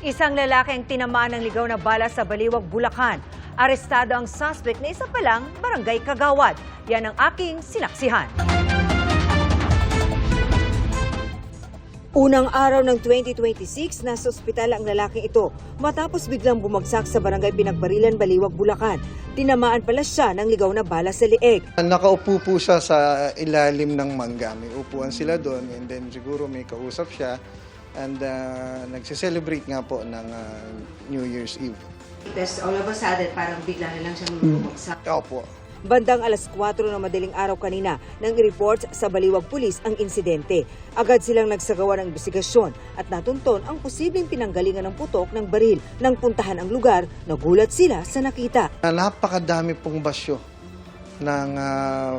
Isang lalaki ang tinamaan ng ligaw na bala sa Baliwag, Bulacan. Arestado ang suspect na isa pa lang barangay Kagawad. Yan ang aking sinaksihan. Unang araw ng 2026, nasa ospital ang lalaking ito matapos biglang bumagsak sa barangay Pinagbarilan, Baliwag, Bulacan. Tinamaan pala siya ng ligaw na bala sa leeg. Nakaupo po siya sa ilalim ng mangga. May upuan sila doon and then siguro may kausap siya and nagse-celebrate nga po ng New Year's Eve. Tapos all of a sudden, parang bigla na lang siya bumagsak. Opo. Bandang alas 4 ng madaling araw kanina nang i-report sa Baliwag Police ang insidente. Agad silang nagsagawa ng investigasyon at natunton ang posibleng pinanggalingan ng putok ng baril. Nang puntahan ang lugar, nagulat sila sa nakita. Napakadami pong basyo ng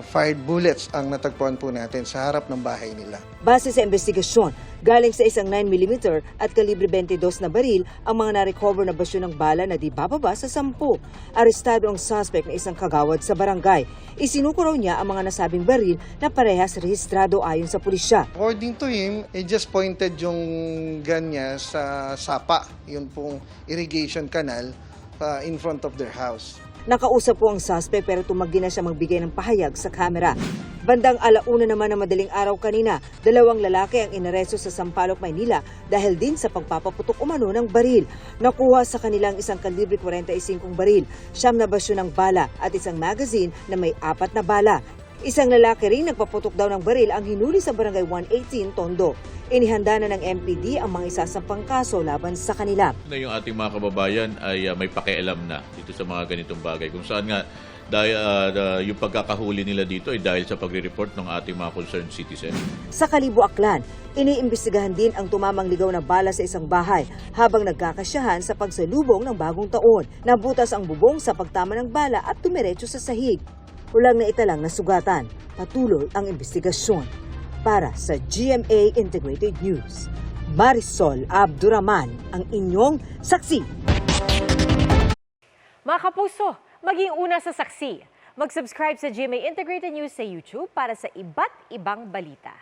fired bullets ang natagpuan po natin sa harap ng bahay nila. Base sa investigasyon, galing sa isang 9mm at kalibre 22 na baril ang mga na-recover na basyo ng bala na di bababa sa 10. Arestado ang suspect na isang kagawad sa barangay. Isinuko raw niya ang mga nasabing baril na parehas rehistrado ayon sa pulisya. According to him, he just pointed yung gun niya sa sapa, yun pong irrigation canal in front of their house. Nakausap po ang suspect pero tumanggi na siya magbigay ng pahayag sa kamera. Bandang alauna naman ng madaling araw kanina, dalawang lalaki ang inaresto sa Sampaloc, Maynila dahil din sa pagpapaputok umano ng baril. Nakuha sa kanilang isang kalibre 45 baril, 9 na basyo ng bala at isang magazine na may 4 na bala. Isang lalaki rin nagpaputok daw ng baril ang hinuli sa barangay 118 Tondo. Inihanda na ng MPD ang mga isasampang kaso laban sa kanila. Yung ating mga kababayan ay may pakialam na dito sa mga ganitong bagay. Kung saan nga dahil, yung pagkakahuli nila dito ay dahil sa pagre-report ng ating mga concerned citizen. Sa Kalibo, Aklan, iniimbestigahan din ang tumamang ligaw na bala sa isang bahay habang nagkakasyahan sa pagsalubong ng bagong taon. Nabutas ang bubong sa pagtama ng bala at tumiretso sa sahig. Walang naitalang na sugatan. Patuloy ang investigasyon. Para sa GMA Integrated News, Marisol Abduraman, ang inyong saksi. Mga kapuso, maging una sa saksi. Mag-subscribe sa GMA Integrated News sa YouTube para sa iba't ibang balita.